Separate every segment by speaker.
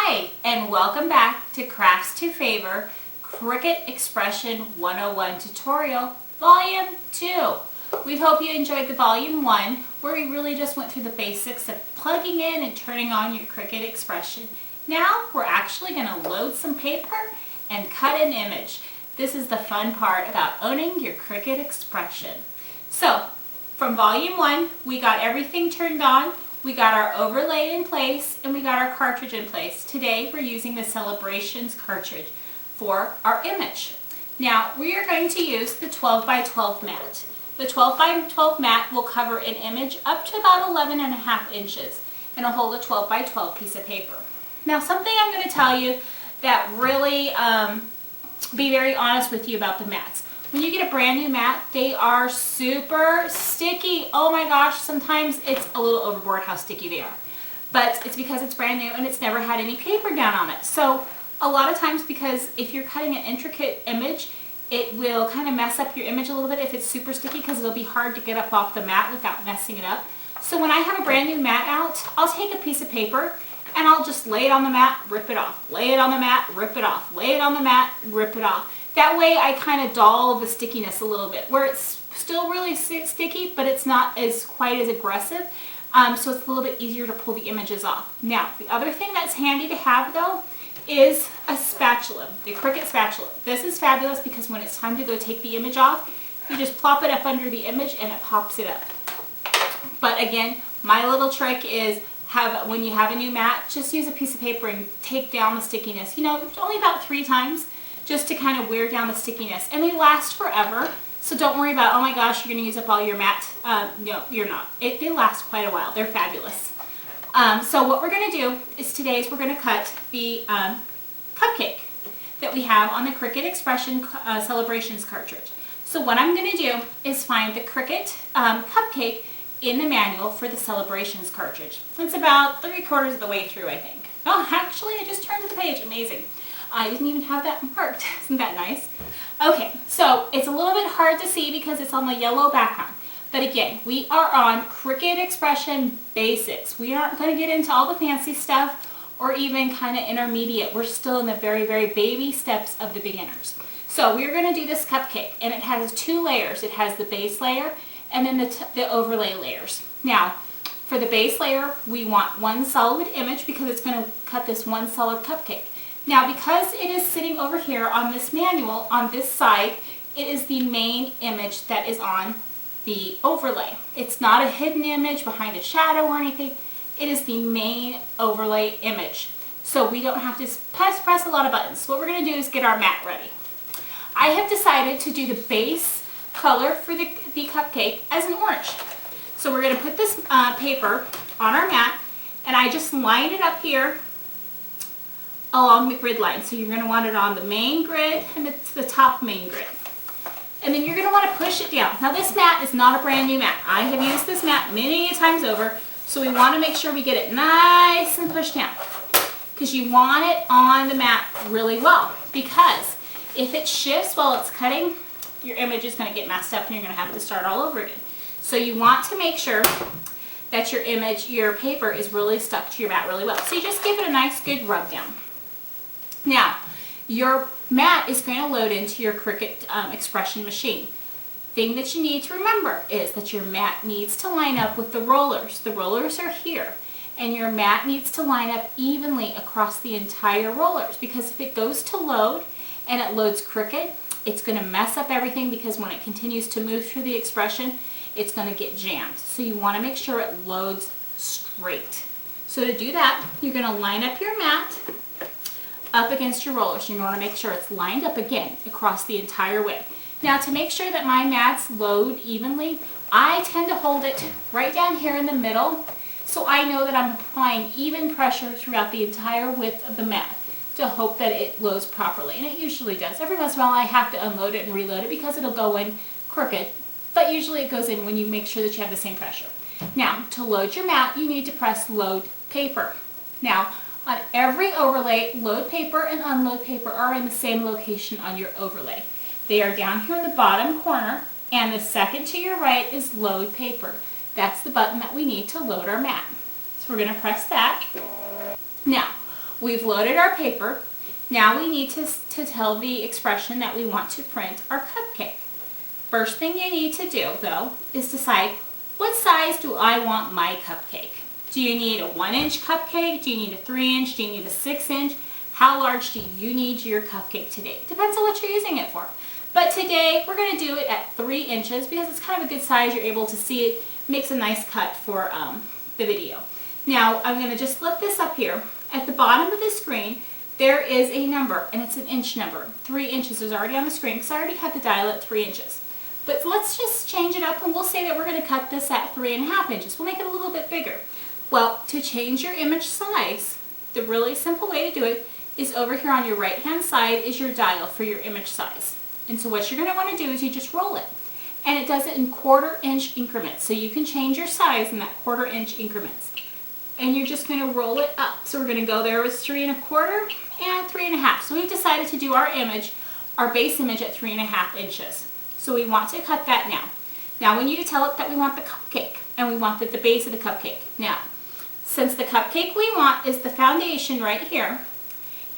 Speaker 1: Hi, and welcome back to Crafts to Favor Cricut Expression 101 tutorial, Volume 2. We hope you enjoyed the Volume 1, where we really just went through the basics of plugging in and turning on your Cricut Expression. Now, we're actually going to load some paper and cut an image. This is the fun part about owning your Cricut Expression. So, from Volume 1, we got everything turned on. We got our overlay in place and we got our cartridge in place. Today we're using the Celebrations cartridge for our image. Now we are going to use the 12 by 12 mat. The 12 by 12 mat will cover an image up to about 11.5 inches and it'll hold a 12 by 12 piece of paper. Now something I'm going to tell you that really be very honest with you about the mats. When you get a brand new mat, they are super sticky. Oh my gosh, sometimes it's a little overboard how sticky they are. But it's because it's brand new and it's never had any paper down on it. So a lot of times, because if you're cutting an intricate image, it will kind of mess up your image a little bit if it's super sticky, because it'll be hard to get up off the mat without messing it up. So when I have a brand new mat out, I'll take a piece of paper and I'll just lay it on the mat, rip it off. Lay it on the mat, rip it off. Lay it on the mat, rip it off. That way I kind of dull the stickiness a little bit, where it's still really sticky, but it's not as quite as aggressive. So it's a little bit easier to pull the images off. Now, the other thing that's handy to have though is a spatula, the Cricut spatula. This is fabulous because when it's time to go take the image off, you just plop it up under the image and it pops it up. But again, my little trick is when you have a new mat, just use a piece of paper and take down the stickiness. You know, only about 3 times. Just to kind of wear down the stickiness. And they last forever, so don't worry about, oh my gosh, you're going to use up all your mat. No, you're not. They last quite a while. They're fabulous. So what we're going to do is we're going to cut the cupcake that we have on the Cricut Expression Celebrations cartridge. So what I'm going to do is find the Cricut cupcake in the manual for the Celebrations cartridge. It's about 3/4 of the way through, I think. Oh, actually, I just turned to the page. Amazing. I didn't even have that marked. Isn't that nice? Okay, so it's a little bit hard to see because it's on the yellow background. But again, we are on Cricut Expression Basics. We aren't going to get into all the fancy stuff or even kind of intermediate. We're still in the very, very baby steps of the beginners. So we're going to do this cupcake, and it has 2 layers. It has the base layer and then the overlay layers. Now, for the base layer, we want one solid image because it's going to cut this one solid cupcake. Now, because it is sitting over here on this manual, on this side, it is the main image that is on the overlay. It's not a hidden image behind a shadow or anything. It is the main overlay image. So we don't have to press a lot of buttons. What we're going to do is get our mat ready. I have decided to do the base color for the cupcake as an orange. So we're going to put this paper on our mat, and I just line it up here along the grid line. So you're going to want it on the main grid and it's the top main grid. And then you're going to want to push it down. Now this mat is not a brand new mat. I have used this mat many times over, so we want to make sure we get it nice and pushed down, because you want it on the mat really well, because if it shifts while it's cutting, your image is going to get messed up and you're going to have to start all over again. So you want to make sure that your paper is really stuck to your mat really well. So you just give it a nice good rub down. Now, your mat is going to load into your Cricut Expression machine. Thing that you need to remember is that your mat needs to line up with the rollers. The rollers are here, and your mat needs to line up evenly across the entire rollers, because if it goes to load and it loads Cricut, it's going to mess up everything, because when it continues to move through the expression, it's going to get jammed. So you want to make sure it loads straight. So to do that, you're going to line up your mat up against your rollers. You want to make sure it's lined up again across the entire way. Now, to make sure that my mats load evenly, I tend to hold it right down here in the middle, so I know that I'm applying even pressure throughout the entire width of the mat to hope that it loads properly, and it usually does. Every once in a while I have to unload it and reload it because it'll go in crooked, but usually it goes in when you make sure that you have the same pressure. Now, to load your mat, you need to press load paper. Now, on every overlay, load paper and unload paper are in the same location on your overlay. They are down here in the bottom corner, and the second to your right is load paper. That's the button that we need to load our mat. So we're going to press that. Now, We've loaded our paper. Now we need to tell the expression that we want to print our cupcake. First thing you need to do, though, is decide what size do I want my cupcake. Do you need a 1-inch cupcake? Do you need a 3-inch? Do you need a 6-inch? How large do you need your cupcake today? Depends on what you're using it for. But today we're going to do it at 3 inches because it's kind of a good size. You're able to see it. Makes a nice cut for the video. Now I'm going to just flip this up here. At the bottom of the screen there is a number, and it's an inch number. 3 inches is already on the screen because I already have the dial at 3 inches. But let's just change it up, and we'll say that we're going to cut this at 3.5 inches. We'll make it a little bit bigger. Well, to change your image size, the really simple way to do it is over here on your right hand side is your dial for your image size. And so what you're going to want to do is you just roll it. And it does it in 1/4 inch increments. So you can change your size in that 1/4 inch increments. And you're just going to roll it up. So we're going to go there with 3 1/4 and 3.5. So we've decided to do our image, our base image at 3.5 inches. So we want to cut that now. Now we need to tell it that we want the cupcake, and we want the base of the cupcake. Now, since the cupcake we want is the foundation right here,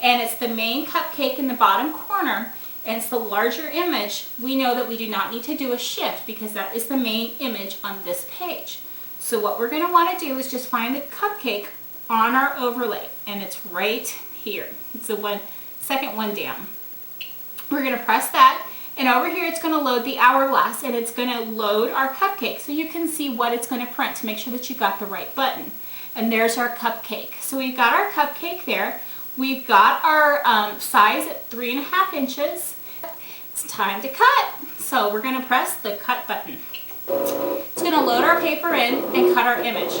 Speaker 1: and it's the main cupcake in the bottom corner, and it's the larger image, we know that we do not need to do a shift because that is the main image on this page. So what we're going to want to do is just find the cupcake on our overlay, and it's right here. It's the second one down. We're going to press that, and over here it's going to load the hourglass, and it's going to load our cupcake so you can see what it's going to print to make sure that you got the right button. And there's our cupcake. So we've got our cupcake there. We've got our size at 3.5 inches. It's time to cut. So we're going to press the cut button. It's going to load our paper in and cut our image.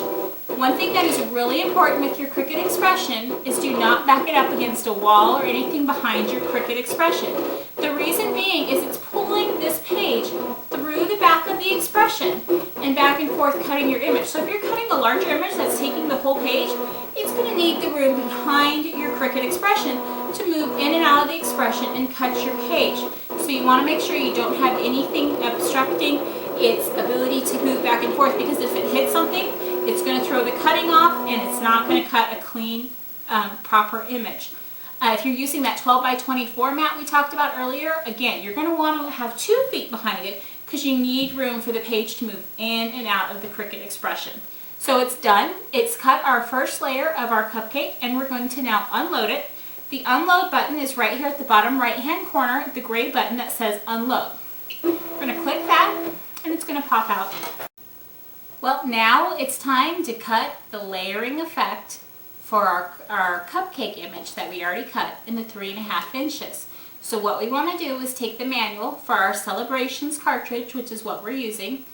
Speaker 1: One thing that is really important with your Cricut Expression is do not back it up against a wall or anything behind your Cricut Expression. The reason being is it's pulling this page through the back of the expression and back and forth cutting your image. So if you're cutting a larger image that's taking the whole page, it's going to need the room behind your Cricut Expression to move in and out of the expression and cut your page. So you want to make sure you don't have anything obstructing its ability to move back and forth, because if it hits something, it's going to throw the cutting off and it's not going to cut a clean, proper image. If you're using that 12 by 20 format we talked about earlier, again, you're going to want to have 2 feet behind it because you need room for the page to move in and out of the Cricut Expression. So it's done. It's cut our first layer of our cupcake, and we're going to now unload it. The unload button is right here at the bottom right hand corner, the gray button that says unload. We're going to click that, and it's going to pop out. Well, now it's time to cut the layering effect for our cupcake image that we already cut in the 3.5 inches. So what we want to do is take the manual for our Celebrations cartridge, which is what we're using,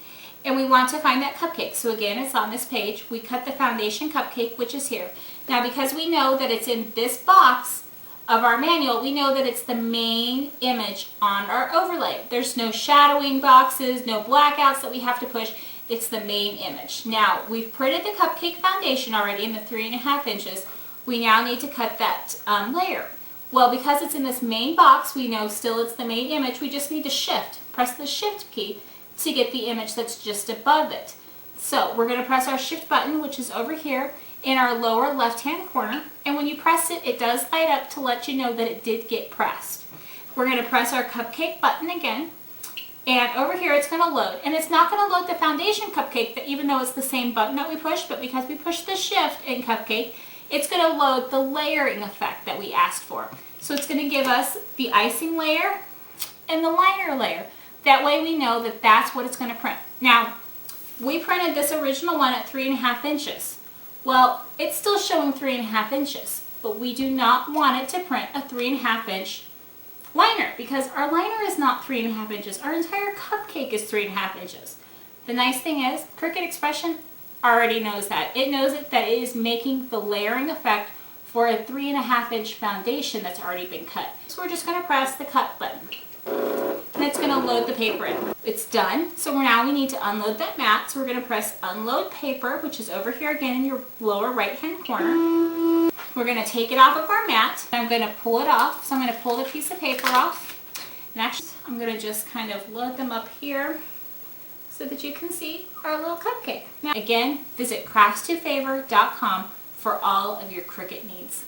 Speaker 1: and we want to find that cupcake. So again, it's on this page. We cut the foundation cupcake, which is here. Now because we know that it's in this box of our manual, we know that it's the main image on our overlay. There's no shadowing boxes, no blackouts that we have to push. It's the main image. Now, we've printed the cupcake foundation already in the 3.5 inches. We now need to cut that layer. Well, because it's in this main box, we know still it's the main image. We just need to shift. Press the shift key to get the image that's just above it. So we're going to press our shift button, which is over here in our lower left-hand corner. And when you press it, it does light up to let you know that it did get pressed. We're going to press our cupcake button again. And over here it's going to load, and it's not going to load the foundation cupcake, that even though it's the same button that we pushed, but because we pushed the shift in cupcake, it's going to load the layering effect that we asked for. So it's going to give us the icing layer and the liner layer. That way we know that that's what it's going to print. Now, we printed this original one at 3.5 inches. Well, it's still showing 3.5 inches, but we do not want it to print a 3.5 inch liner, because our liner is not 3.5 inches. Our entire cupcake is 3.5 inches. The nice thing is, Cricut Expression already knows that. It knows that it is making the layering effect for a 3.5 inch foundation that's already been cut. So we're just going to press the cut button, and it's going to load the paper in. It's done. So now we need to unload that mat. So we're going to press unload paper, which is over here again in your lower right hand corner. We're going to take it off of our mat. I'm going to pull it off. So I'm going to pull the piece of paper off. And actually, I'm going to just kind of load them up here so that you can see our little cupcake. Now, again, visit craftstofavor.com for all of your Cricut needs.